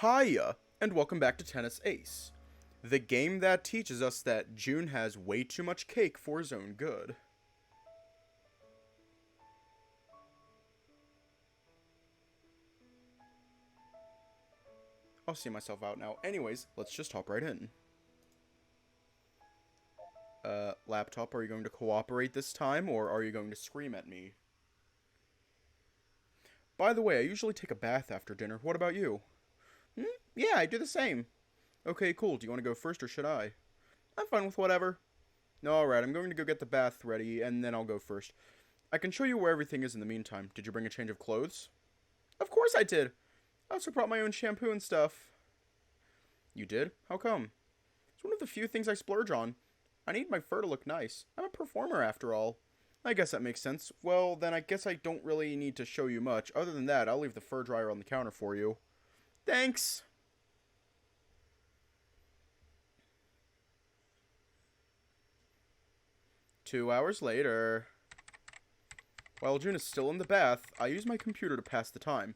Hiya, and welcome back to Tennis Ace, the game that teaches us that June has way too much cake for his own good. I'll see myself out now. Anyways, let's just hop right in. Laptop, are you going to cooperate this time, or are you going to scream at me? By the way, I usually take a bath after dinner. What about you? Yeah, I do the same. Okay, cool. Do you want to go first, or should I? I'm fine with whatever. No, alright, I'm going to go get the bath ready, and then I'll go first. I can show you where everything is in the meantime. Did you bring a change of clothes? Of course I did. I also brought my own shampoo and stuff. You did? How come? It's one of the few things I splurge on. I need my fur to look nice. I'm a performer after all. I guess that makes sense. Well, then I guess I don't really need to show you much. Other than that, I'll leave the fur dryer on the counter for you. Thanks! Two hours later. While June is still in the bath, I use my computer to pass the time,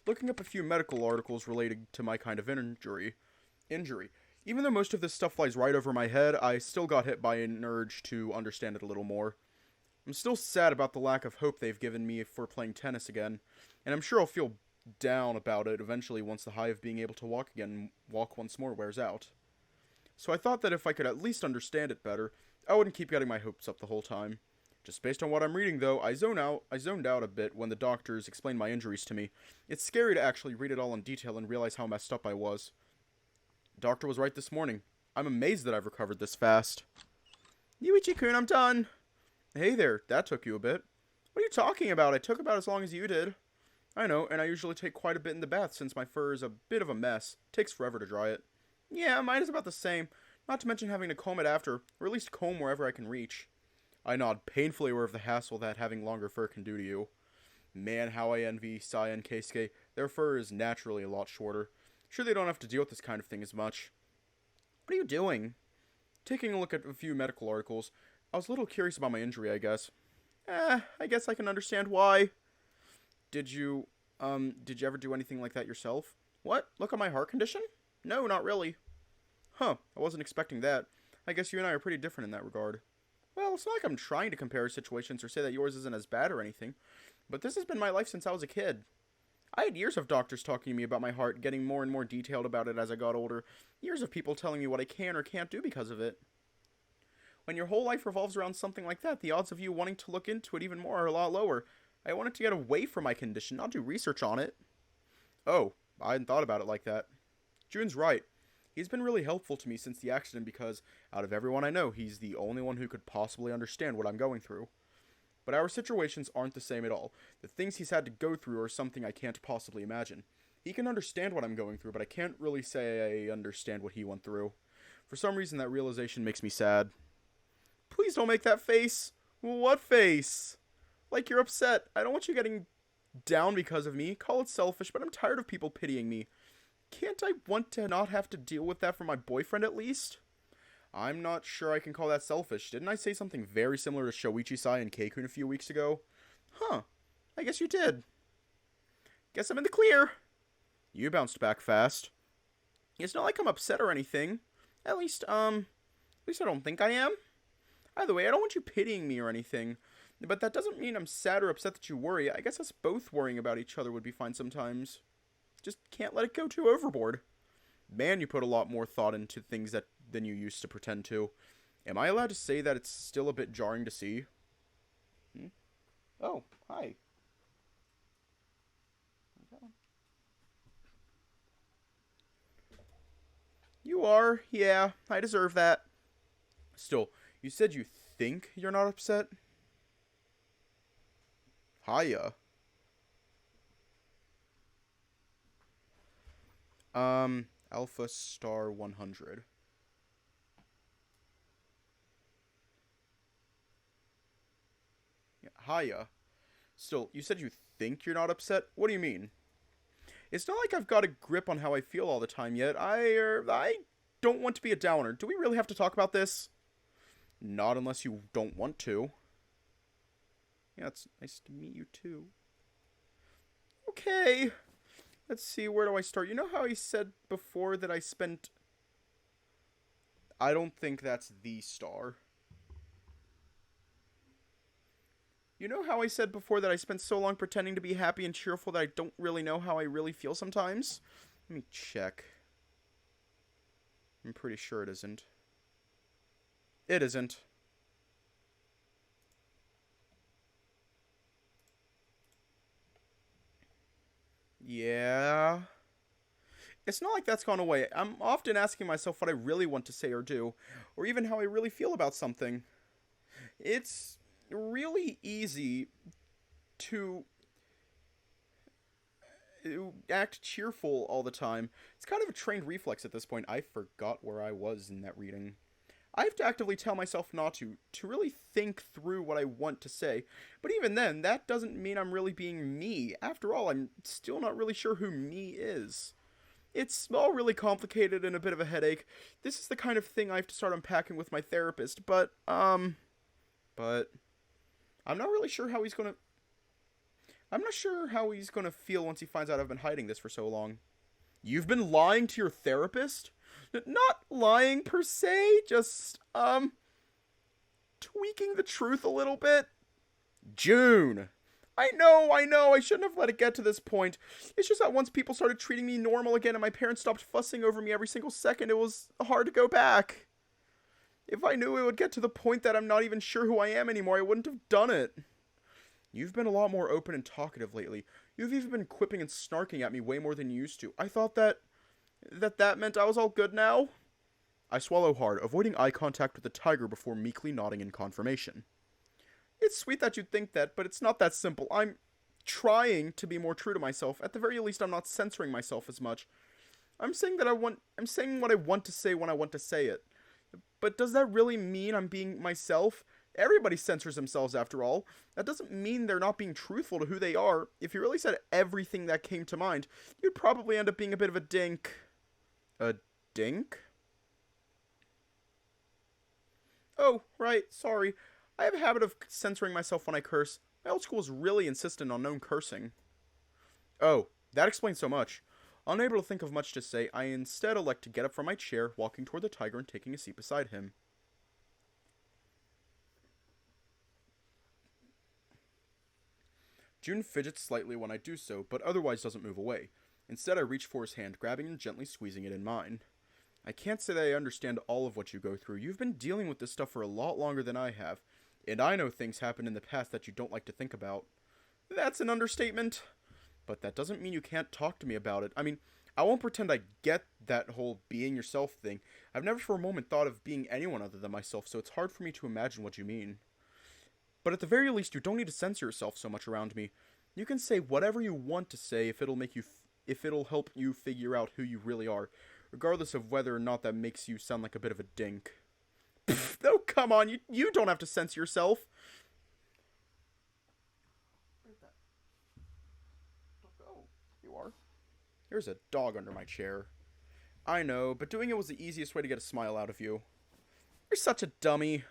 looking up a few medical articles related to my kind of injury. Even though most of this stuff flies right over my head, I still got hit by an urge to understand it a little more. I'm still sad about the lack of hope they've given me for playing tennis again, and I'm sure I'll feel down about it eventually once the high of being able to walk once more wears out. So I thought that if I could at least understand it better, I wouldn't keep getting my hopes up the whole time. Just based on what I'm reading, though, I zoned out a bit when the doctors explained my injuries to me. It's scary to actually read it all in detail and realize how messed up I was. The doctor was right this morning. I'm amazed that I've recovered this fast. Yuichi-kun, I'm done. Hey there, that took you a bit. What are you talking about? I took about as long as you did. I know, and I usually take quite a bit in the bath since my fur is a bit of a mess. Takes forever to dry it. Yeah, mine is about the same. Not to mention having to comb it after, or at least comb wherever I can reach. I nod, painfully aware of the hassle that having longer fur can do to you. Man, how I envy Sai and Keisuke. Their fur is naturally a lot shorter. Sure, they don't have to deal with this kind of thing as much. What are you doing? Taking a look at a few medical articles. I was a little curious about my injury, I guess. I guess I can understand why. Did you ever do anything like that yourself? What? Look at my heart condition? No, not really. Huh, I wasn't expecting that. I guess you and I are pretty different in that regard. Well, it's not like I'm trying to compare situations or say that yours isn't as bad or anything, but this has been my life since I was a kid. I had years of doctors talking to me about my heart, getting more and more detailed about it as I got older, years of people telling me what I can or can't do because of it. When your whole life revolves around something like that, the odds of you wanting to look into it even more are a lot lower. I wanted to get away from my condition, not do research on it. Oh, I hadn't thought about it like that. June's right. He's been really helpful to me since the accident because, out of everyone I know, he's the only one who could possibly understand what I'm going through. But our situations aren't the same at all. The things he's had to go through are something I can't possibly imagine. He can understand what I'm going through, but I can't really say I understand what he went through. For some reason, that realization makes me sad. Please don't make that face. What face? Like you're upset. I don't want you getting down because of me. Call it selfish, but I'm tired of people pitying me. Can't I want to not have to deal with that for my boyfriend at least? I'm not sure I can call that selfish. Didn't I say something very similar to Shoichi-sai and Keikun a few weeks ago? Huh. I guess you did. Guess I'm in the clear. You bounced back fast. It's not like I'm upset or anything. At least I don't think I am. Either way, I don't want you pitying me or anything. But that doesn't mean I'm sad or upset that you worry. I guess us both worrying about each other would be fine sometimes. Just can't let it go too overboard. Man, you put a lot more thought into things than you used to pretend to. Am I allowed to say that it's still a bit jarring to see? Oh, hi. You are? Yeah, I deserve that. Still, you said you think you're not upset? Hiya. Alpha Star 100. Yeah, hiya. Still, you said you think you're not upset? What do you mean? It's not like I've got a grip on how I feel all the time yet. I don't want to be a downer. Do we really have to talk about this? Not unless you don't want to. Yeah, it's nice to meet you too. Okay. Let's see, where do I start? You know how I said before that I spent... I don't think that's the star. You know how I said before that I spent so long pretending to be happy and cheerful that I don't really know how I really feel sometimes? Let me check. I'm pretty sure it isn't. It isn't. Yeah. It's not like that's gone away. I'm often asking myself what I really want to say or do, or even how I really feel about something. It's really easy to act cheerful all the time. It's kind of a trained reflex at this point. I forgot where I was in that reading. I have to actively tell myself not to really think through what I want to say. But even then, that doesn't mean I'm really being me. After all, I'm still not really sure who me is. It's all really complicated and a bit of a headache. This is the kind of thing I have to start unpacking with my therapist, but I'm not really sure how he's gonna... I'm not sure how he's gonna feel once he finds out I've been hiding this for so long. You've been lying to your therapist? Not lying per se, just, tweaking the truth a little bit. June! I know, I shouldn't have let it get to this point. It's just that once people started treating me normal again and my parents stopped fussing over me every single second, it was hard to go back. If I knew it would get to the point that I'm not even sure who I am anymore, I wouldn't have done it. You've been a lot more open and talkative lately. You've even been quipping and snarking at me way more than you used to. I thought that meant I was all good now. I swallow hard, avoiding eye contact with the tiger before meekly nodding in confirmation. It's sweet that you'd think that, but it's not that simple. I'm trying to be more true to myself. At the very least, I'm not censoring myself as much. I'm saying what I want to say when I want to say it. But does that really mean I'm being myself? Everybody censors themselves after all. That doesn't mean they're not being truthful to who they are. If you really said everything that came to mind, you'd probably end up being a bit of a dink. A dink? Oh, right, sorry. I have a habit of censoring myself when I curse. My old school is really insistent on no cursing. Oh, that explains so much. Unable to think of much to say, I instead elect to get up from my chair, walking toward the tiger and taking a seat beside him. June fidgets slightly when I do so, but otherwise doesn't move away. Instead, I reach for his hand, grabbing and gently squeezing it in mine. I can't say that I understand all of what you go through. You've been dealing with this stuff for a lot longer than I have, and I know things happened in the past that you don't like to think about. That's an understatement. But that doesn't mean you can't talk to me about it. I mean, I won't pretend I get that whole being yourself thing. I've never for a moment thought of being anyone other than myself, so it's hard for me to imagine what you mean. But at the very least, you don't need to censor yourself so much around me. You can say whatever you want to say if it'll help you figure out who you really are, regardless of whether or not that makes you sound like a bit of a dink. Pfft, oh, come on, you don't have to censor yourself. Where'd that dog go? You are. There's a dog under my chair. I know, but doing it was the easiest way to get a smile out of you. You're such a dummy.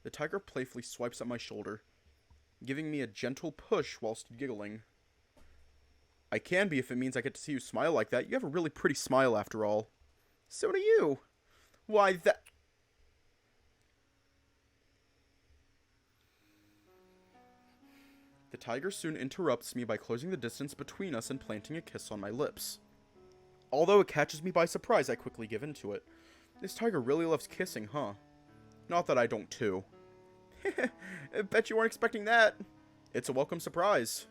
The tiger playfully swipes at my shoulder, giving me a gentle push whilst giggling. I can be if it means I get to see you smile like that. You have a really pretty smile after all. So do you. Why, that... The tiger soon interrupts me by closing the distance between us and planting a kiss on my lips. Although it catches me by surprise, I quickly give in to it. This tiger really loves kissing, huh? Not that I don't too. I bet you weren't expecting that. It's a welcome surprise.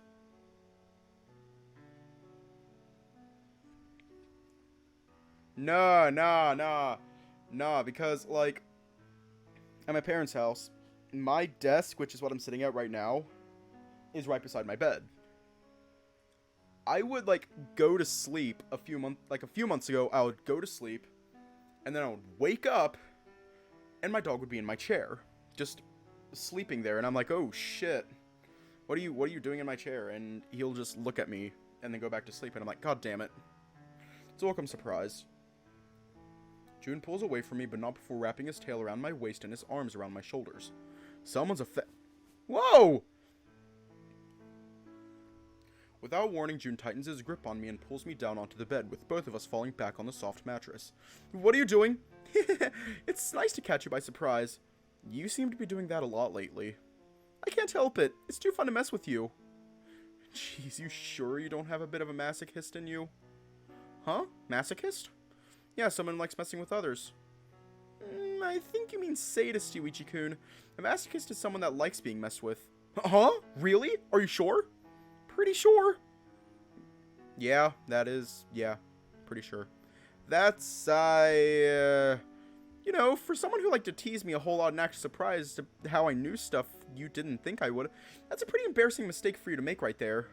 Nah, because, like, at my parents' house, my desk, which is what I'm sitting at right now, is right beside my bed. I would, like, go to sleep a few months ago, I would go to sleep, and then I would wake up, and my dog would be in my chair, just sleeping there, and I'm like, oh shit, what are you doing in my chair? And he'll just look at me, and then go back to sleep, and I'm like, god damn it. It's a welcome surprise. June pulls away from me, but not before wrapping his tail around my waist and his arms around my shoulders. Someone's Whoa! Without warning, June tightens his grip on me and pulls me down onto the bed, with both of us falling back on the soft mattress. What are you doing? It's nice to catch you by surprise. You seem to be doing that a lot lately. I can't help it. It's too fun to mess with you. Jeez, you sure you don't have a bit of a masochist in you? Huh? Masochist? Yeah, someone who likes messing with others. I think you mean sadist, Yuichi-kun. A masochist is someone that likes being messed with. Huh? Really? Are you sure? Pretty sure. Yeah, pretty sure. That's, you know, for someone who liked to tease me a whole lot and act surprised at how I knew stuff you didn't think I would, that's a pretty embarrassing mistake for you to make right there.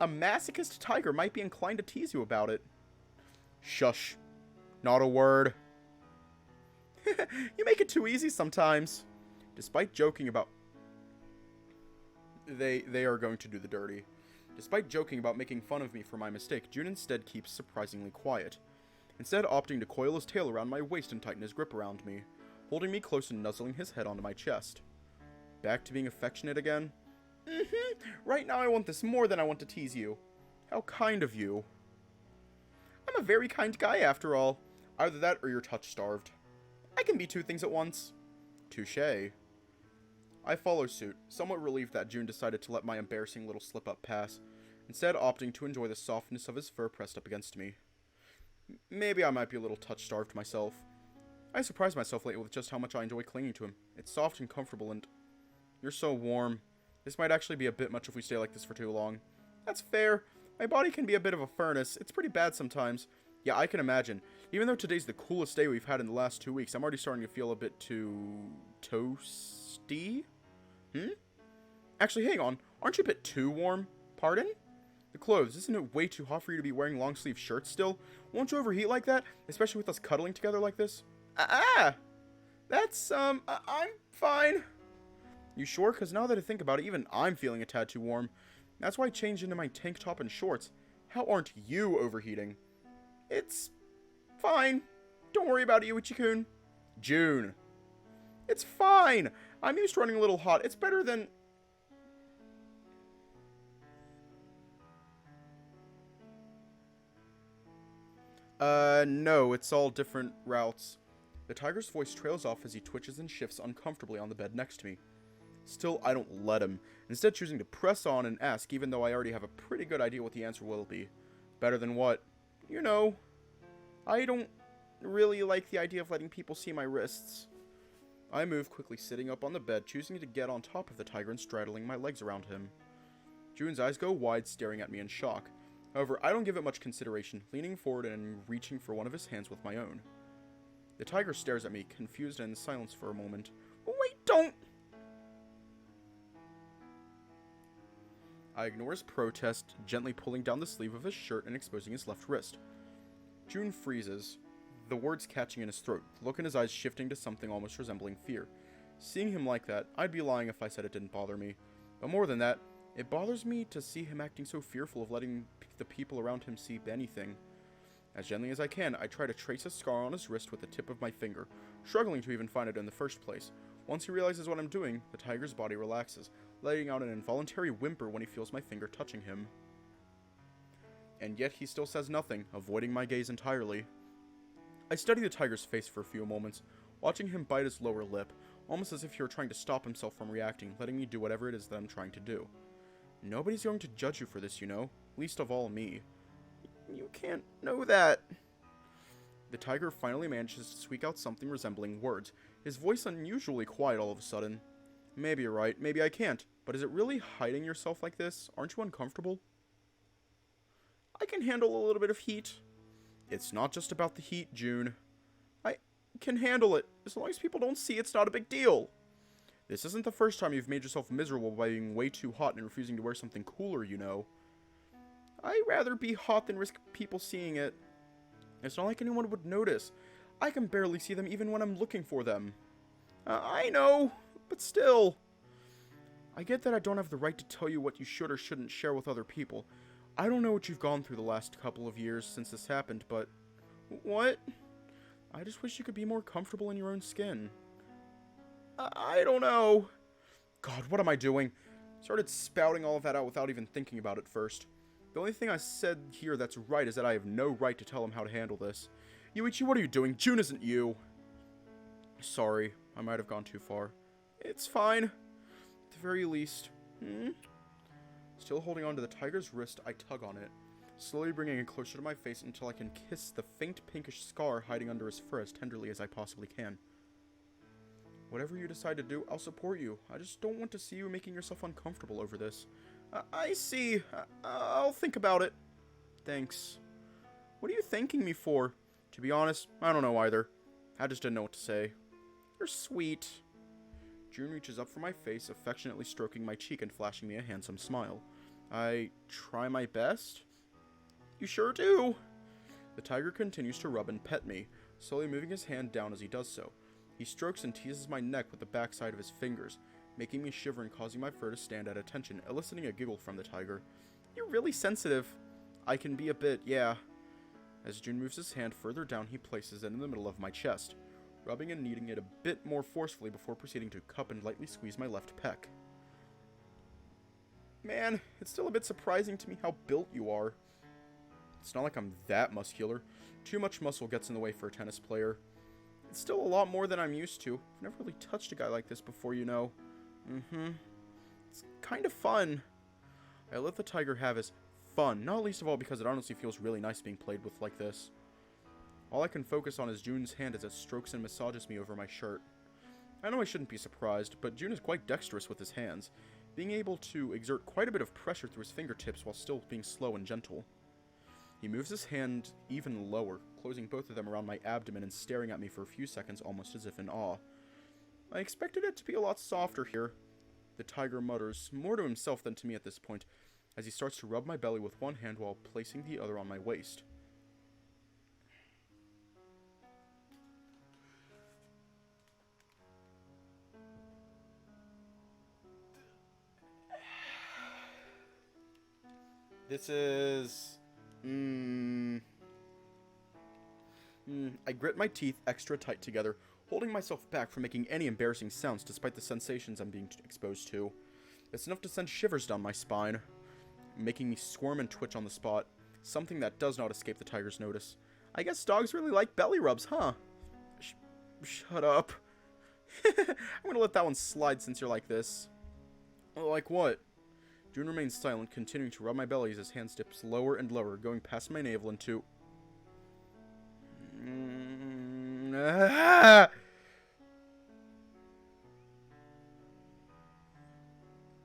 A masochist tiger might be inclined to tease you about it. Shush. Not a word. You make it too easy sometimes. Despite joking about... They are going to do the dirty. Despite joking about making fun of me for my mistake, June instead keeps surprisingly quiet. Instead opting to coil his tail around my waist and tighten his grip around me, holding me close and nuzzling his head onto my chest. Back to being affectionate again? Right now I want this more than I want to tease you. How kind of you. I'm a very kind guy after all. Either that or you're touch-starved. I can be two things at once. Touché. I follow suit, somewhat relieved that June decided to let my embarrassing little slip-up pass, instead opting to enjoy the softness of his fur pressed up against me. Maybe I might be a little touch-starved myself. I surprise myself lately with just how much I enjoy clinging to him. It's soft and comfortable and... You're so warm. This might actually be a bit much if we stay like this for too long. That's fair. My body can be a bit of a furnace. It's pretty bad sometimes. Yeah, I can imagine. Even though today's the coolest day we've had in the last 2 weeks, I'm already starting to feel a bit too... toasty? Actually, hang on. Aren't you a bit too warm? Pardon? The clothes, isn't it way too hot for you to be wearing long-sleeve shirts still? Won't you overheat like that? Especially with us cuddling together like this? That's, I'm fine. You sure? Because now that I think about it, even I'm feeling a tad too warm. That's why I changed into my tank top and shorts. How aren't you overheating? It's fine. Don't worry about it, Yuichi-kun. June. It's fine. I'm used to running a little hot. It's better than... No, it's all different routes. The tiger's voice trails off as he twitches and shifts uncomfortably on the bed next to me. Still, I don't let him, instead choosing to press on and ask, even though I already have a pretty good idea what the answer will be. Better than what? You know, I don't really like the idea of letting people see my wrists. I move quickly, sitting up on the bed, choosing to get on top of the tiger and straddling my legs around him. June's eyes go wide, staring at me in shock. However, I don't give it much consideration, leaning forward and reaching for one of his hands with my own. The tiger stares at me, confused and in silence for a moment. Wait, don't! I ignore his protest, gently pulling down the sleeve of his shirt and exposing his left wrist. June freezes, the words catching in his throat, the look in his eyes shifting to something almost resembling fear. Seeing him like that, I'd be lying if I said it didn't bother me. But more than that, it bothers me to see him acting so fearful of letting the people around him see anything. As gently as I can, I try to trace a scar on his wrist with the tip of my finger, struggling to even find it in the first place. Once he realizes what I'm doing, the tiger's body relaxes, letting out an involuntary whimper when he feels my finger touching him. And yet he still says nothing, avoiding my gaze entirely. I study the tiger's face for a few moments, watching him bite his lower lip, almost as if he were trying to stop himself from reacting, letting me do whatever it is that I'm trying to do. Nobody's going to judge you for this, you know, least of all me. You can't know that. The tiger finally manages to squeak out something resembling words, his voice unusually quiet all of a sudden. Maybe you're right, maybe I can't, but is it really hiding yourself like this? Aren't you uncomfortable? I can handle a little bit of heat. It's not just about the heat, June. I can handle it. As long as people don't see, it's not a big deal. This isn't the first time you've made yourself miserable by being way too hot and refusing to wear something cooler, you know. I'd rather be hot than risk people seeing it. It's not like anyone would notice. I can barely see them even when I'm looking for them. I know, but still. I get that I don't have the right to tell you what you should or shouldn't share with other people. I don't know what you've gone through the last couple of years since this happened, but... What? I just wish you could be more comfortable in your own skin. I don't know. God, what am I doing? Started spouting all of that out without even thinking about it first. The only thing I said here that's right is that I have no right to tell him how to handle this. Yuichi, what are you doing? June isn't you. Sorry, I might have gone too far. It's fine. At the very least. Still holding on to the tiger's wrist, I tug on it, slowly bringing it closer to my face until I can kiss the faint pinkish scar hiding under his fur as tenderly as I possibly can. Whatever you decide to do, I'll support you. I just don't want to see you making yourself uncomfortable over this. I see. I'll think about it. Thanks. What are you thanking me for? To be honest, I don't know either. I just didn't know what to say. You're sweet. June reaches up for my face, affectionately stroking my cheek and flashing me a handsome smile. I try my best? You sure do. The tiger continues to rub and pet me, slowly moving his hand down as he does so. He strokes and teases my neck with the backside of his fingers, making me shiver and causing my fur to stand at attention, eliciting a giggle from the tiger. You're really sensitive. I can be a bit, yeah. As June moves his hand further down, he places it in the middle of my chest, rubbing and kneading it a bit more forcefully before proceeding to cup and lightly squeeze my left pec. Man, it's still a bit surprising to me how built you are. It's not like I'm that muscular. Too much muscle gets in the way for a tennis player. It's still a lot more than I'm used to. I've never really touched a guy like this before, you know. It's kind of fun. I let the tiger have his fun, not least of all because it honestly feels really nice being played with like this. All I can focus on is June's hand as it strokes and massages me over my shirt. I know I shouldn't be surprised, but June is quite dexterous with his hands, being able to exert quite a bit of pressure through his fingertips while still being slow and gentle. He moves his hand even lower, closing both of them around my abdomen and staring at me for a few seconds almost as if in awe. I expected it to be a lot softer here. The tiger mutters, more to himself than to me at this point, as he starts to rub my belly with one hand while placing the other on my waist. This is... I grit my teeth extra tight together, holding myself back from making any embarrassing sounds despite the sensations I'm being exposed to. It's enough to send shivers down my spine, making me squirm and twitch on the spot, something that does not escape the tiger's notice. I guess dogs really like belly rubs, huh? Shut up. I'm gonna let that one slide since you're like this. Like what? June remains silent, continuing to rub my belly as his hand dips lower and lower, going past my navel into...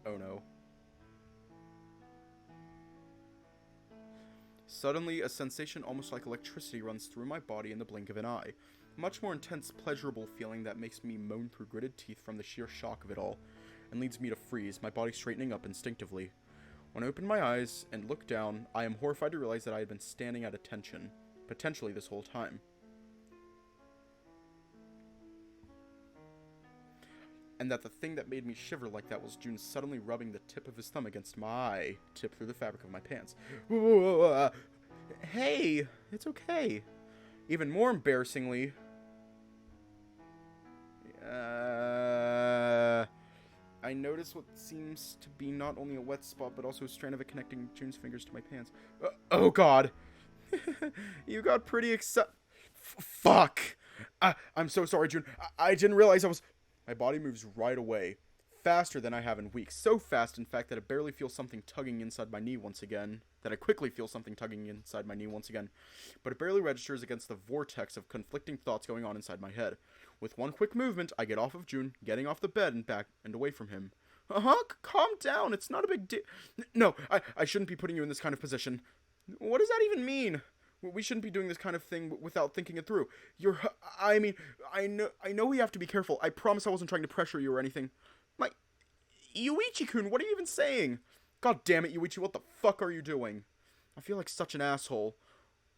Oh no. Suddenly, a sensation almost like electricity runs through my body in the blink of an eye. A much more intense, pleasurable feeling that makes me moan through gritted teeth from the sheer shock of it all, and leads me to freeze, my body straightening up instinctively. When I open my eyes and look down, I am horrified to realize that I had been standing at attention, potentially this whole time. And that the thing that made me shiver like that was June suddenly rubbing the tip of his thumb against my tip through the fabric of my pants. Hey, it's okay. Even more embarrassingly... I notice what seems to be not only a wet spot, but also a strand of it connecting June's fingers to my pants. Oh god! You got pretty fuck! I'm so sorry, June. I didn't realize I was... My body moves right away, faster than I have in weeks. So fast, in fact, that I barely feel something tugging inside my knee once again. That I quickly feel something tugging inside my knee once again. But it barely registers against the vortex of conflicting thoughts going on inside my head. With one quick movement, I get off of June, getting off the bed and back and away from him. Calm down. It's not a big deal. No, I shouldn't be putting you in this kind of position. What does that even mean? We shouldn't be doing this kind of thing without thinking it through. I know we have to be careful. I promise I wasn't trying to pressure you or anything. Yuichi-kun, what are you even saying? God damn it, Yuichi, what the fuck are you doing? I feel like such an asshole.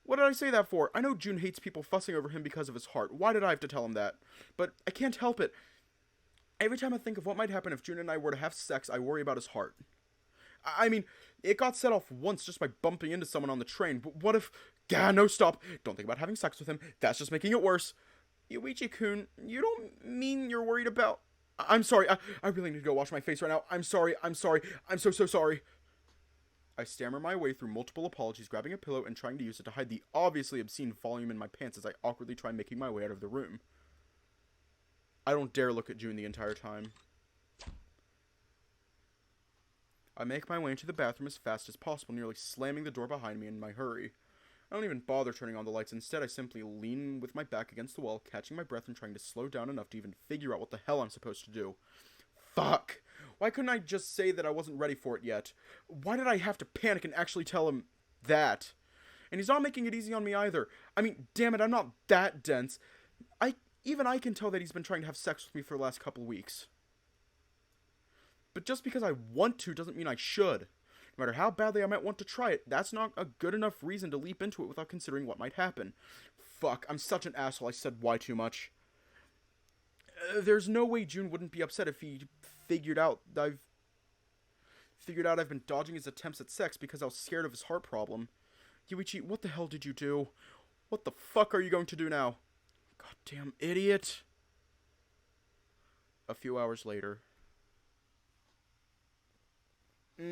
What did I say that for? I know June hates people fussing over him because of his heart. Why did I have to tell him that? But I can't help it. Every time I think of what might happen if June and I were to have sex, I worry about his heart. I mean, it got set off once just by bumping into someone on the train, but what if... no, stop. Don't think about having sex with him. That's just making it worse. Yuichi-kun, you don't mean you're worried about... I'm sorry. I really need to go wash my face right now. I'm sorry. I'm so sorry. I stammer my way through multiple apologies, grabbing a pillow and trying to use it to hide the obviously obscene volume in my pants as I awkwardly try making my way out of the room. I don't dare look at June the entire time. I make my way into the bathroom as fast as possible, nearly slamming the door behind me in my hurry. I don't even bother turning on the lights. Instead, I simply lean with my back against the wall, catching my breath and trying to slow down enough to even figure out what the hell I'm supposed to do. Fuck! Why couldn't I just say that I wasn't ready for it yet? Why did I have to panic and actually tell him that? And he's not making it easy on me either. I mean, damn it, I'm not that dense. Even I can tell that he's been trying to have sex with me for the last couple weeks. But just because I want to doesn't mean I should. No matter how badly I might want to try it, that's not a good enough reason to leap into it without considering what might happen. Fuck, I'm such an asshole. I said why too much. There's no way June wouldn't be upset if he figured out I've been dodging his attempts at sex because I was scared of his heart problem. Yuichi, what the hell did you do? What the fuck are you going to do now? Goddamn idiot. A few hours later. For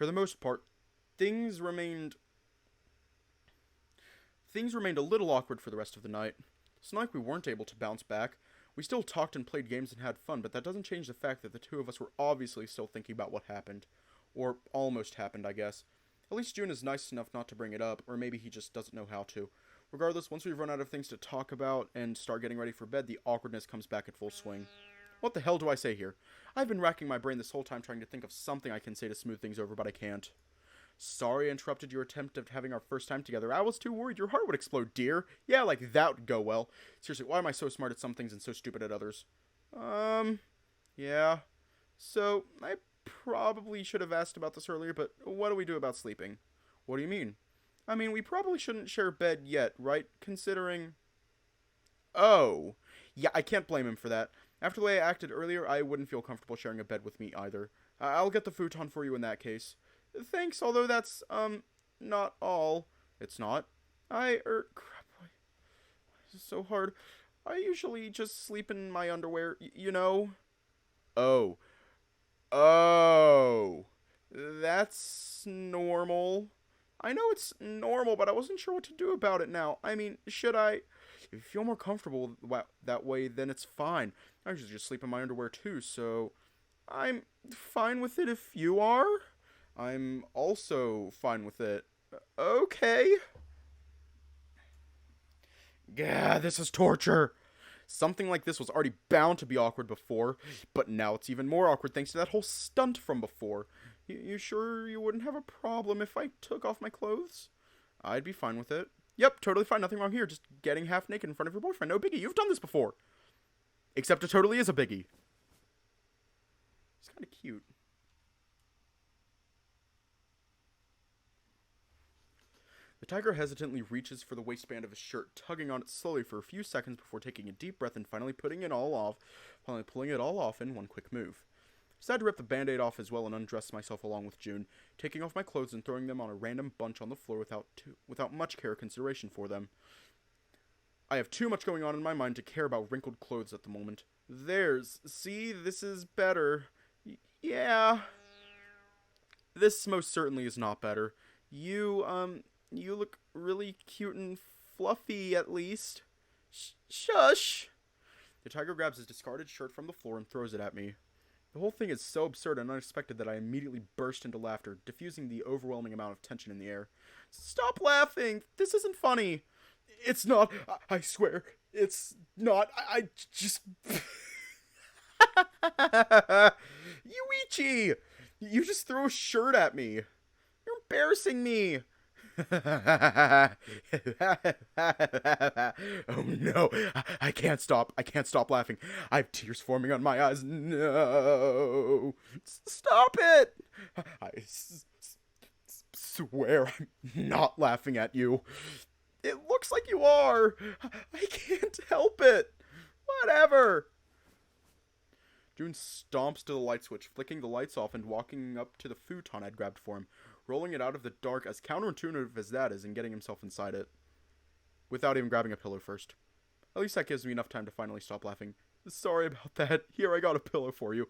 the most part, things remained a little awkward for the rest of the night. It's not like we weren't able to bounce back. We still talked and played games and had fun, but that doesn't change the fact that the two of us were obviously still thinking about what happened. Or almost happened, I guess. At least June is nice enough not to bring it up, or maybe he just doesn't know how to. Regardless, once we've run out of things to talk about and start getting ready for bed, the awkwardness comes back at full swing. What the hell do I say here? I've been racking my brain this whole time trying to think of something I can say to smooth things over, but I can't. Sorry I interrupted your attempt at having our first time together. I was too worried your heart would explode, dear. Yeah, like that would go well. Seriously, why am I so smart at some things and so stupid at others? Yeah. So, I probably should have asked about this earlier, but what do we do about sleeping? What do you mean? I mean, we probably shouldn't share bed yet, right? Considering... Oh. Yeah, I can't blame him for that. After the way I acted earlier, I wouldn't feel comfortable sharing a bed with me either. I'll get the futon for you in that case. Thanks, although that's, not all. It's not. Crap, boy. This is so hard. I usually just sleep in my underwear, you know? Oh. Oh. That's normal. I know it's normal, but I wasn't sure what to do about it now. I mean, should I... If you feel more comfortable that way, then it's fine. I usually just sleep in my underwear too, so... I'm fine with it if you are. I'm also fine with it. Okay. Gah, this is torture. Something like this was already bound to be awkward before, but now it's even more awkward thanks to that whole stunt from before. You sure you wouldn't have a problem if I took off my clothes? I'd be fine with it. Yep, totally fine, nothing wrong here, just getting half naked in front of your boyfriend. No biggie, you've done this before. Except it totally is a biggie. It's kind of cute. The tiger hesitantly reaches for the waistband of his shirt, tugging on it slowly for a few seconds before taking a deep breath and finally pulling it all off in one quick move. I decided to rip the band-aid off as well and undress myself along with June, taking off my clothes and throwing them on a random bunch on the floor without much care or consideration for them. I have too much going on in my mind to care about wrinkled clothes at the moment. See, this is better. Yeah. This most certainly is not better. You look really cute and fluffy, at least. Shush! The tiger grabs his discarded shirt from the floor and throws it at me. The whole thing is so absurd and unexpected that I immediately burst into laughter, diffusing the overwhelming amount of tension in the air. Stop laughing! This isn't funny! It's not! I swear, it's not! I just... Yuichi! You just threw a shirt at me! You're embarrassing me! Oh no, I can't stop. I can't stop laughing. I have tears forming on my eyes. No. Stop it. I swear I'm not laughing at you. It looks like you are. I can't help it. Whatever. June stomps to the light switch, flicking the lights off and walking up to the futon I'd grabbed for him, rolling it out of the dark as counterintuitive as that is and getting himself inside it. Without even grabbing a pillow first. At least that gives me enough time to finally stop laughing. Sorry about that. Here, I got a pillow for you.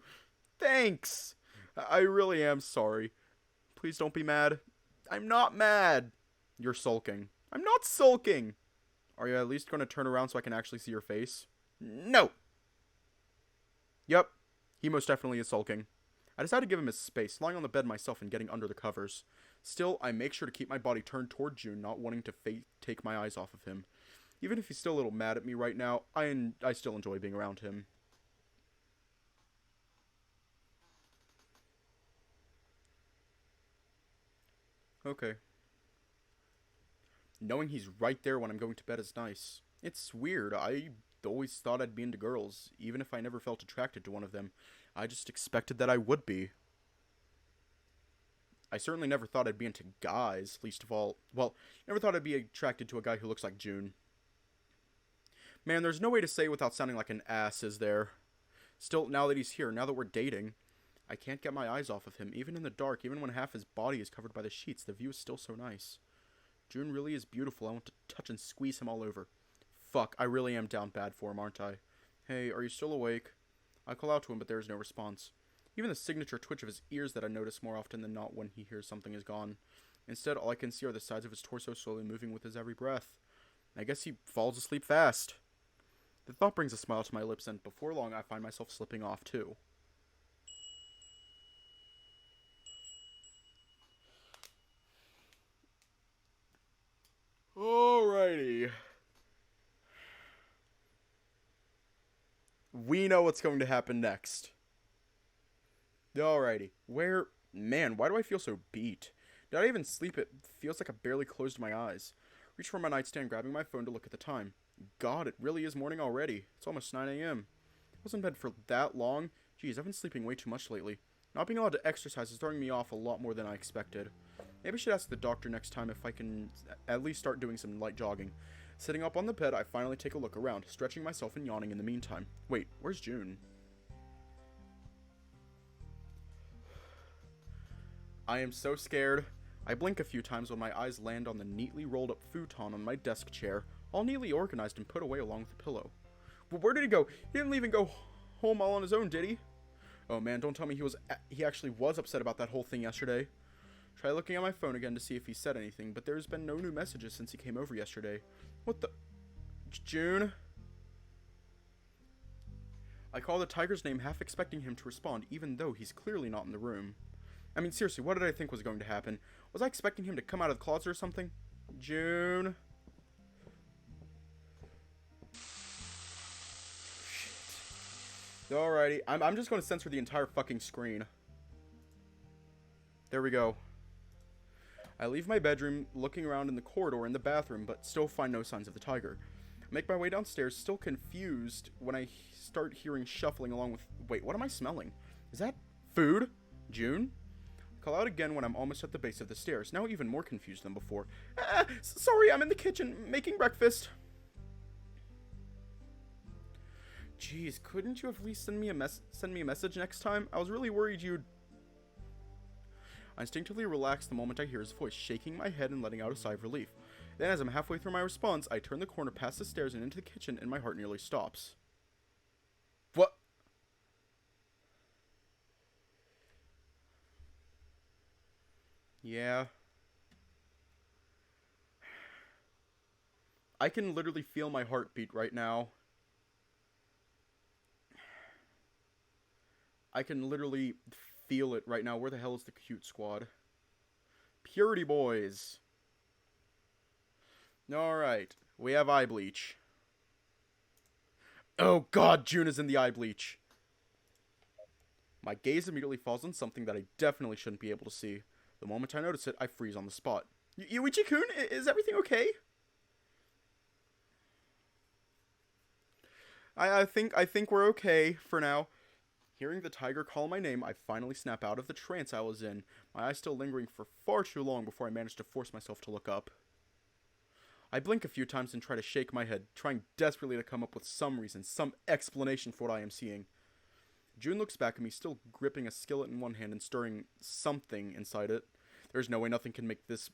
Thanks! I really am sorry. Please don't be mad. I'm not mad. You're sulking. I'm not sulking. Are you at least going to turn around so I can actually see your face? No. Yep. He most definitely is sulking. I decide to give him his space, lying on the bed myself and getting under the covers. Still, I make sure to keep my body turned toward June, not wanting to take my eyes off of him. Even if he's still a little mad at me right now, I still enjoy being around him. Okay. Knowing he's right there when I'm going to bed is nice. It's weird. I always thought I'd be into girls, even if I never felt attracted to one of them. I just expected that I would be. I certainly never thought I'd be into guys, least of all. Well, never thought I'd be attracted to a guy who looks like June. Man, there's no way to say it without sounding like an ass, is there? Still, now that he's here, now that we're dating, I can't get my eyes off of him. Even in the dark, even when half his body is covered by the sheets, the view is still so nice. June really is beautiful. I want to touch and squeeze him all over. Fuck, I really am down bad for him, aren't I? Hey, are you still awake? I call out to him, but there is no response. Even the signature twitch of his ears that I notice more often than not when he hears something is gone. Instead, all I can see are the sides of his torso slowly moving with his every breath. I guess he falls asleep fast. The thought brings a smile to my lips, and before long I find myself slipping off too. Alrighty. We know what's going to happen next. Alrighty. Man, why do I feel so beat? Did I even sleep? It feels like I barely closed my eyes. Reach for my nightstand, grabbing my phone to look at the time. God, it really is morning already. It's almost 9 a.m. I was in bed for that long. Geez, I've been sleeping way too much lately. Not being allowed to exercise is throwing me off a lot more than I expected. Maybe I should ask the doctor next time if I can at least start doing some light jogging. Sitting up on the bed, I finally take a look around, stretching myself and yawning in the meantime. Wait, where's June? I am so scared. I blink a few times when my eyes land on the neatly rolled up futon on my desk chair, all neatly organized and put away along with the pillow. But where did he go? He didn't even go home all on his own, did he? Oh man, don't tell me he actually was upset about that whole thing yesterday. Try looking at my phone again to see if he said anything, but there's been no new messages since he came over yesterday. What the... June? I call the tiger's name, half expecting him to respond, even though he's clearly not in the room. I mean, seriously, what did I think was going to happen? Was I expecting him to come out of the closet or something? June? Shit. Alrighty, I'm just going to censor the entire fucking screen. There we go. I leave my bedroom, looking around in the corridor in the bathroom, but still find no signs of the tiger. I make my way downstairs, still confused, when I start hearing shuffling along with... Wait, what am I smelling? Is that food? June? I call out again when I'm almost at the base of the stairs, now even more confused than before. Sorry, I'm in the kitchen, making breakfast. Jeez, couldn't you at least send me a message next time? I was really worried you'd... I instinctively relax the moment I hear his voice, shaking my head and letting out a sigh of relief. Then, as I'm halfway through my response, I turn the corner past the stairs and into the kitchen, and my heart nearly stops. What? Yeah. I can literally feel my heartbeat right now. I can literally feel it right now. Where the hell is the cute squad? Purity boys. Alright. We have eye bleach. Oh god, June is in the eye bleach. My gaze immediately falls on something that I definitely shouldn't be able to see. The moment I notice it, I freeze on the spot. Yuichi-kun, is everything okay? I think we're okay for now. Hearing the tiger call my name, I finally snap out of the trance I was in, my eyes still lingering for far too long before I manage to force myself to look up. I blink a few times and try to shake my head, trying desperately to come up with some reason, some explanation for what I am seeing. June looks back at me, still gripping a skillet in one hand and stirring something inside it. There's no way nothing can make this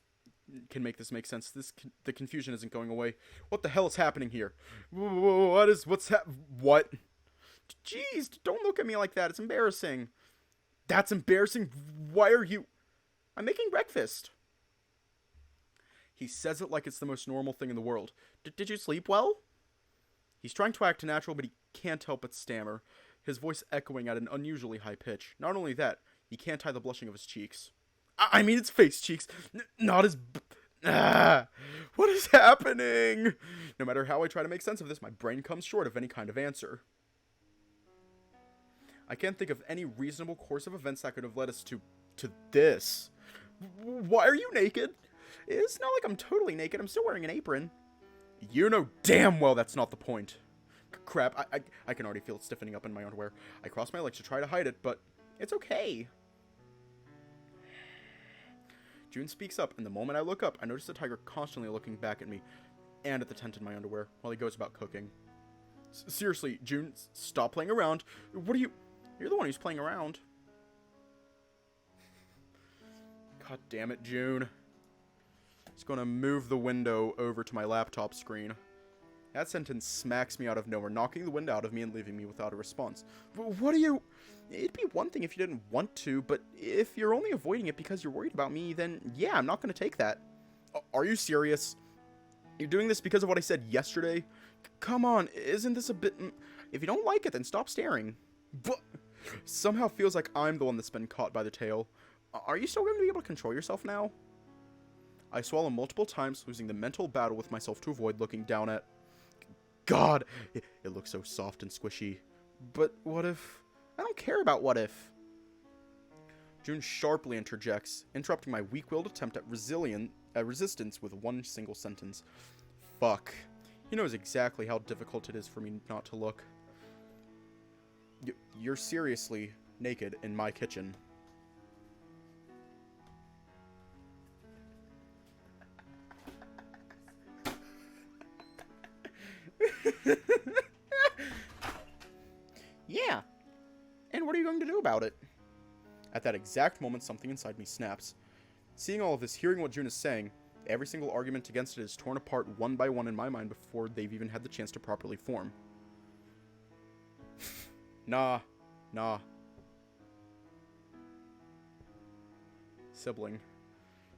make sense. The confusion isn't going away. What the hell is happening here? What? Jeez, don't look at me like that. It's embarrassing. That's embarrassing. Why are you... I'm making breakfast. He says it like it's the most normal thing in the world. Did you sleep well? He's trying to act natural, but he can't help but stammer, his voice echoing at an unusually high pitch. Not only that, he can't hide the blushing of his cheeks. I mean, it's face cheeks, not his... What is happening? No matter how I try to make sense of this, my brain comes short of any kind of answer. I can't think of any reasonable course of events that could have led us to this. Why are you naked? It's not like I'm totally naked. I'm still wearing an apron. You know damn well that's not the point. Crap, I can already feel it stiffening up in my underwear. I cross my legs to try to hide it, but it's okay. June speaks up, and the moment I look up, I notice the tiger constantly looking back at me and at the tent in my underwear while he goes about cooking. Seriously, June, stop playing around. What are you... You're the one who's playing around. God damn it, June. Just gonna move the window over to my laptop screen. That sentence smacks me out of nowhere, knocking the wind out of me and leaving me without a response. What are you... It'd be one thing if you didn't want to, but if you're only avoiding it because you're worried about me, then yeah, I'm not gonna take that. Are you serious? You're doing this because of what I said yesterday? Come on, isn't this a bit... If you don't like it, then stop staring. But somehow feels like I'm the one that's been caught by the tail. Are you still going to be able to control yourself now? I swallow multiple times, losing the mental battle with myself to avoid looking down at... God, it looks so soft and squishy. But what if... I don't care about what if. June sharply interjects, interrupting my weak-willed attempt at resistance with one single sentence. Fuck. He knows exactly how difficult it is for me not to look. You're seriously naked in my kitchen. Yeah. And what are you going to do about it? At that exact moment, something inside me snaps. Seeing all of this, hearing what June is saying, every single argument against it is torn apart one by one in my mind before they've even had the chance to properly form. Nah. Sibling.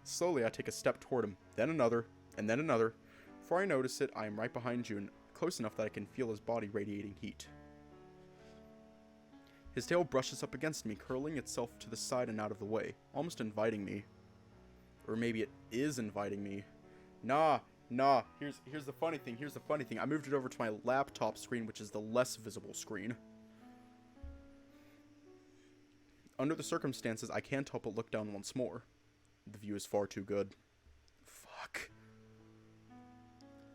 Slowly, I take a step toward him, then another, and then another. Before I notice it, I am right behind June, close enough that I can feel his body radiating heat. His tail brushes up against me, curling itself to the side and out of the way, almost inviting me. Or maybe it is inviting me. Nah. Here's the funny thing. I moved it over to my laptop screen, which is the less visible screen. Under the circumstances, I can't help but look down once more. The view is far too good. Fuck.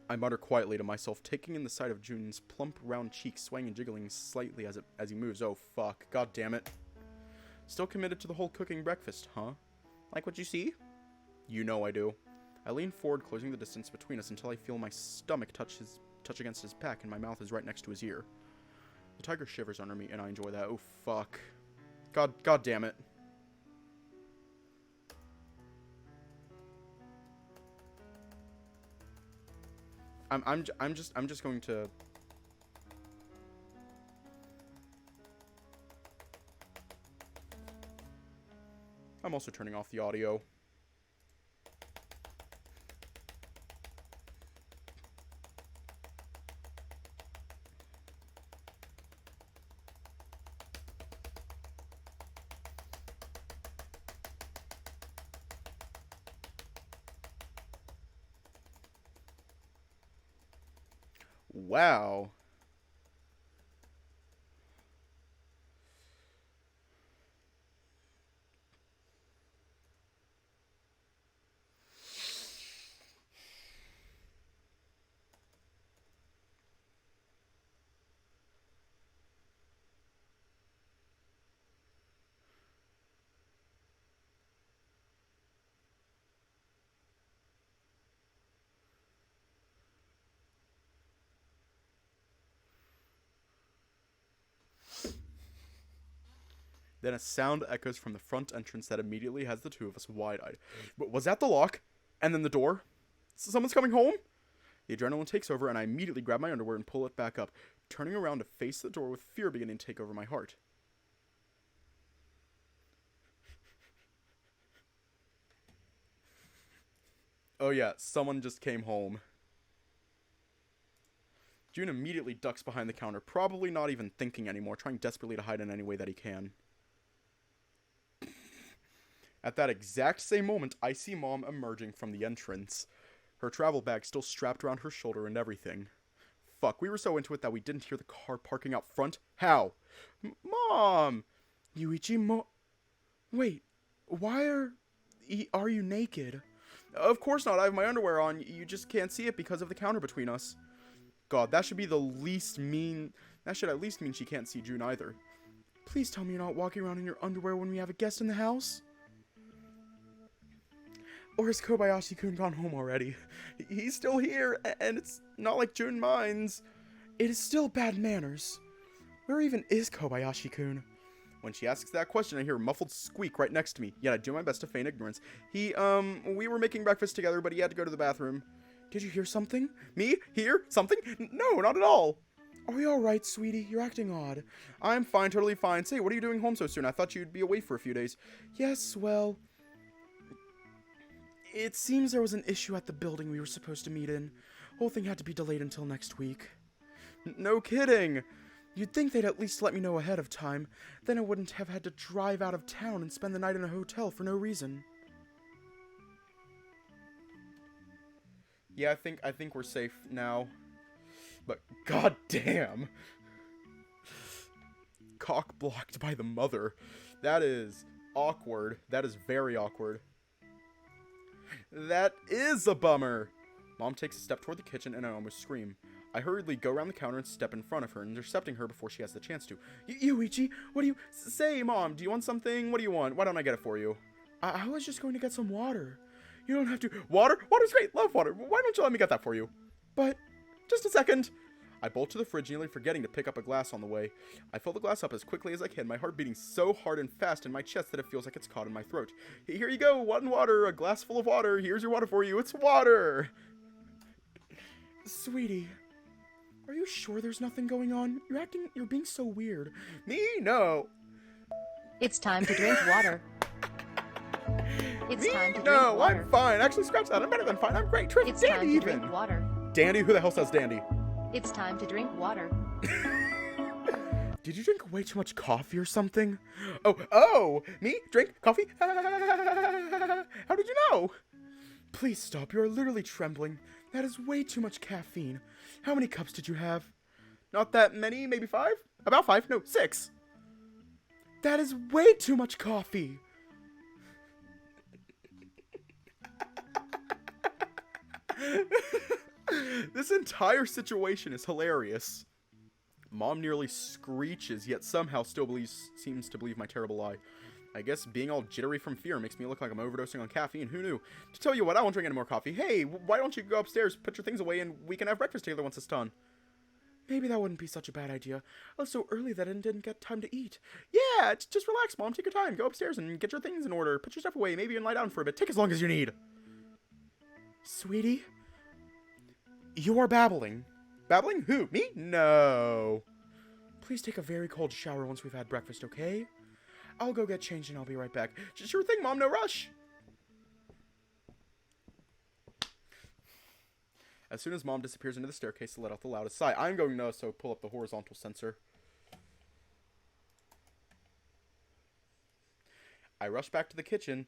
I mutter quietly to myself, taking in the sight of June's plump, round cheeks swaying and jiggling slightly as he moves. Oh, fuck. God damn it. Still committed to the whole cooking breakfast, huh? Like what you see? You know I do. I lean forward, closing the distance between us until I feel my stomach touch against his back and my mouth is right next to his ear. The tiger shivers under me, and I enjoy that. Oh, fuck. God damn it. I'm just going to... I'm also turning off the audio. Wow. Then a sound echoes from the front entrance that immediately has the two of us wide-eyed. Was that the lock? And then the door? Someone's coming home? The adrenaline takes over, and I immediately grab my underwear and pull it back up, turning around to face the door with fear beginning to take over my heart. Oh yeah, someone just came home. June immediately ducks behind the counter, probably not even thinking anymore, trying desperately to hide in any way that he can. At that exact same moment, I see Mom emerging from the entrance. Her travel bag still strapped around her shoulder and everything. Fuck, we were so into it that we didn't hear the car parking out front. How? Mom! Wait, why are you naked? Of course not, I have my underwear on. You just can't see it because of the counter between us. God, that should be the least mean... That should at least mean she can't see June either. Please tell me you're not walking around in your underwear when we have a guest in the house? Or has Kobayashi-kun gone home already? He's still here, and it's not like June minds. It is still bad manners. Where even is Kobayashi-kun? When she asks that question, I hear a muffled squeak right next to me, yet I do my best to feign ignorance. We were making breakfast together, but he had to go to the bathroom. Did you hear something? Me? Hear? Something? No, not at all. Are you alright, sweetie? You're acting odd. I'm fine, totally fine. Say, what are you doing home so soon? I thought you'd be away for a few days. Yes, well... It seems there was an issue at the building we were supposed to meet in. Whole thing had to be delayed until next week. No kidding! You'd think they'd at least let me know ahead of time. Then I wouldn't have had to drive out of town and spend the night in a hotel for no reason. Yeah, I think we're safe now. But goddamn! Cock blocked by the mother. That is awkward. That is very awkward. That is a bummer! Mom takes a step toward the kitchen and I almost scream. I hurriedly go around the counter and step in front of her, intercepting her before she has the chance to. Yuichi, what do you... Say, Mom, do you want something? What do you want? Why don't I get it for you? I was just going to get some water. You don't have to... Water? Water's great! Love water! Why don't you let me get that for you? But... Just a second! I bolt to the fridge, nearly forgetting to pick up a glass on the way. I fill the glass up as quickly as I can, my heart beating so hard and fast in my chest that it feels like it's caught in my throat. Here you go, one water, a glass full of water. Here's your water for you. It's water! Sweetie, are you sure there's nothing going on? You're being so weird. Me? No. It's time to drink water. It's Me? time to drink No, water. I'm fine. Actually, scratch that. I'm better than fine. I'm great. Trip, It's Dandy time to even. drink water. Dandy? Who the hell says Dandy? It's time to drink water. Did you drink way too much coffee or something? Oh, me? Drink coffee? How did you know? Please stop, you are literally trembling. That is way too much caffeine. How many cups did you have? Not that many, maybe 5? About 5, no, 6. That is way too much coffee. This entire situation is hilarious. Mom nearly screeches, yet somehow still seems to believe my terrible lie. I guess being all jittery from fear makes me look like I'm overdosing on caffeine. Who knew? To tell you what, I won't drink any more coffee. Hey, why don't you go upstairs, put your things away, and we can have breakfast together once it's done? Maybe that wouldn't be such a bad idea. I was so early that I didn't get time to eat. Yeah, just relax, Mom. Take your time. Go upstairs and get your things in order. Put your stuff away. Maybe you can lie down for a bit. Take as long as you need. Sweetie? You are babbling. Babbling? Who? Me? No. Please take a very cold shower once we've had breakfast, okay? I'll go get changed and I'll be right back. Sure thing, Mom. No rush. As soon as Mom disappears into the staircase to let out the loudest sigh, I'm going to also pull up the horizontal sensor. I rush back to the kitchen,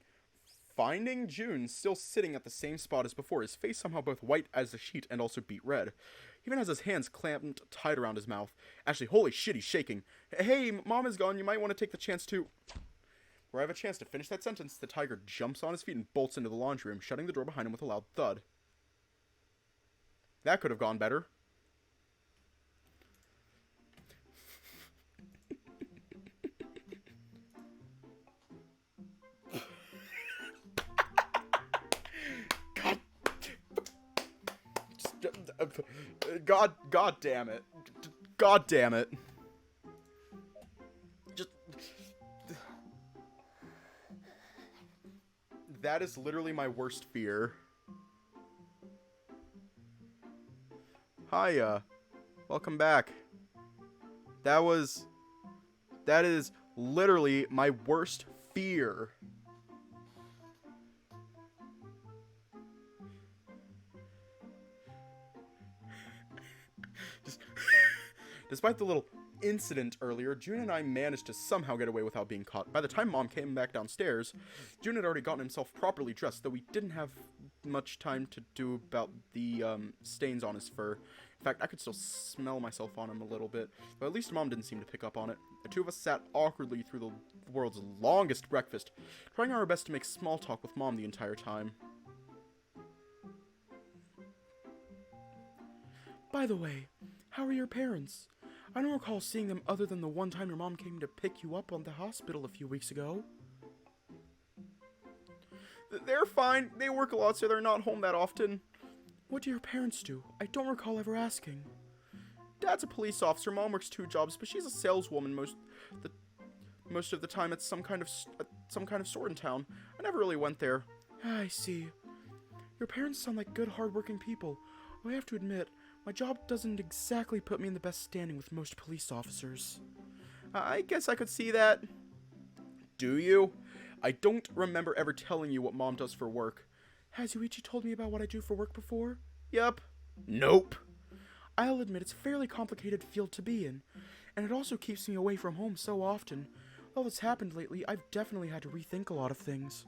finding June still sitting at the same spot as before, his face somehow both white as a sheet and also beet red. He even has his hands clamped tight around his mouth. Actually, holy shit, he's shaking. Hey, Mom is gone, you might want to take the chance to... Where I have a chance to finish that sentence, the tiger jumps on his feet and bolts into the laundry room, shutting the door behind him with a loud thud. That could have gone better. God damn it. God damn it. That is literally my worst fear. Hiya. Welcome back. That is literally my worst fear. Despite the little incident earlier, June and I managed to somehow get away without being caught. By the time Mom came back downstairs, June had already gotten himself properly dressed, though we didn't have much time to do about the stains on his fur. In fact, I could still smell myself on him a little bit, but at least Mom didn't seem to pick up on it. The two of us sat awkwardly through the world's longest breakfast, trying our best to make small talk with Mom the entire time. By the way, how are your parents? I don't recall seeing them other than the one time your mom came to pick you up on the hospital a few weeks ago. They're fine. They work a lot, so they're not home that often. What do your parents do? I don't recall ever asking. Dad's a police officer. Mom works 2 jobs, but she's a saleswoman most of the time at some kind of store in town. I never really went there. I see. Your parents sound like good, hard-working people. I have to admit, my job doesn't exactly put me in the best standing with most police officers. I guess I could see that. Do you? I don't remember ever telling you what Mom does for work. Has Yuichi told me about what I do for work before? Yup. Nope. I'll admit it's a fairly complicated field to be in, and it also keeps me away from home so often. All that's happened lately, I've definitely had to rethink a lot of things.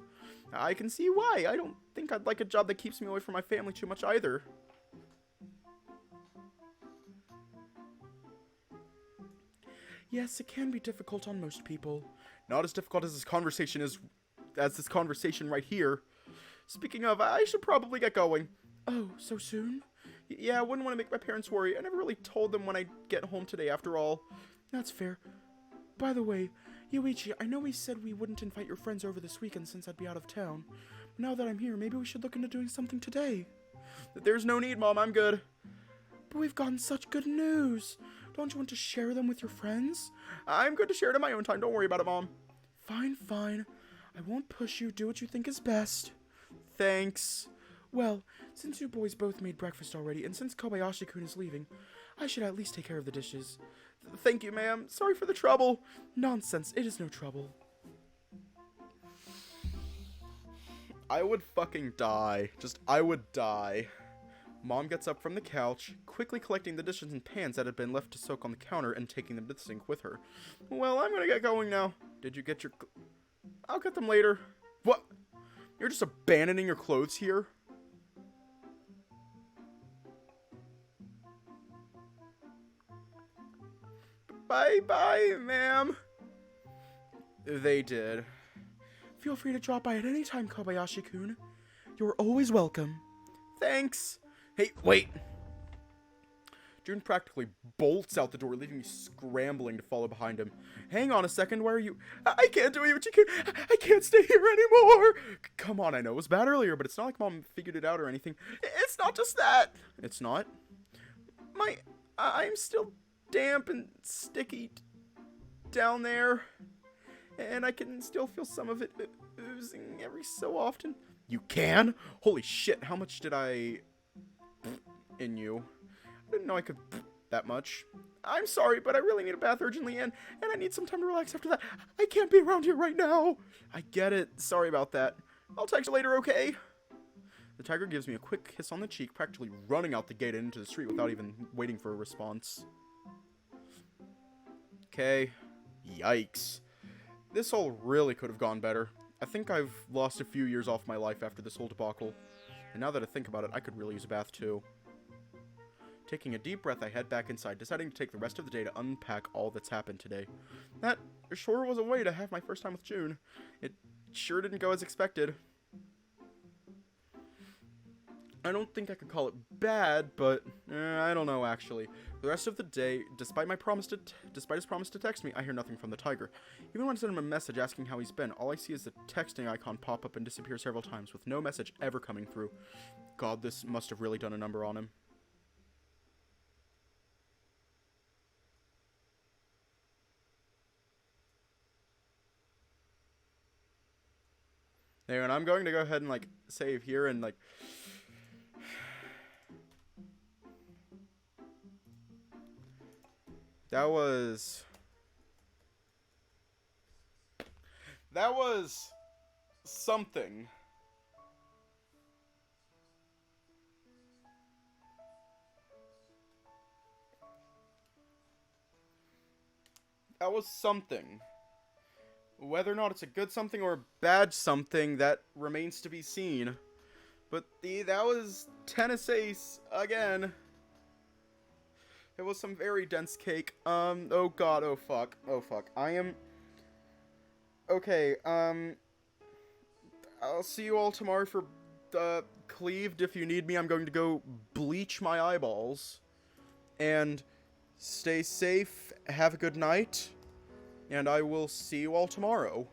I can see why. I don't think I'd like a job that keeps me away from my family too much either. Yes, it can be difficult on most people. Not as difficult as this conversation right here. Speaking of, I should probably get going. Oh, so soon? Yeah, I wouldn't want to make my parents worry. I never really told them when I'd get home today, after all. That's fair. By the way, Yuichi, I know we said we wouldn't invite your friends over this weekend since I'd be out of town. But now that I'm here, maybe we should look into doing something today. There's no need, Mom. I'm good. But we've gotten such good news. Don't you want to share them with your friends? I'm good to share it in my own time. Don't worry about it, Mom. Fine, fine. I won't push you. Do what you think is best. Thanks. Well, since you boys both made breakfast already, and since Kobayashi-kun is leaving, I should at least take care of the dishes. Thank you, ma'am. Sorry for the trouble. Nonsense. It is no trouble. I would fucking die. I would die. Mom gets up from the couch, quickly collecting the dishes and pans that had been left to soak on the counter and taking them to the sink with her. Well, I'm gonna get going now. Did you get your... I'll get them later. What? You're just abandoning your clothes here? Bye-bye, ma'am. They did. Feel free to drop by at any time, Kobayashi-kun. You're always welcome. Thanks. Hey, wait. June practically bolts out the door, leaving me scrambling to follow behind him. Hang on a second, where are you? I can't do it, but you can. I can't stay here anymore. Come on, I know it was bad earlier, but it's not like Mom figured it out or anything. It's not just that. It's not? I'm still damp and sticky down there, and I can still feel some of it oozing every so often. You can? Holy shit, how much did I... in you? I didn't know I could that much. I'm sorry, but I really need a bath urgently, and I need some time to relax after that. I can't be around here right now. I get it. Sorry about that. I'll text you later, okay? The tiger gives me a quick kiss on the cheek, practically running out the gate and into the street without even waiting for a response. Okay. Yikes. This all really could have gone better. I think I've lost a few years off my life after this whole debacle. And now that I think about it, I could really use a bath too. Taking a deep breath, I head back inside, deciding to take the rest of the day to unpack all that's happened today. That sure was a way to have my first time with June. It sure didn't go as expected. I don't think I could call it bad, but I don't know actually. The rest of the day, despite his promise to text me, I hear nothing from the tiger. Even when I send him a message asking how he's been, all I see is the texting icon pop up and disappear several times with no message ever coming through. God, this must have really done a number on him. There, and I'm going to go ahead and save here and That was something. That was something. Whether or not it's a good something or a bad something, that remains to be seen. But that was tennis ace again. It was some very dense cake. Oh god, oh fuck. Oh fuck. Okay, I'll see you all tomorrow for, Cleaved. If you need me, I'm going to go bleach my eyeballs. And stay safe, have a good night, and I will see you all tomorrow.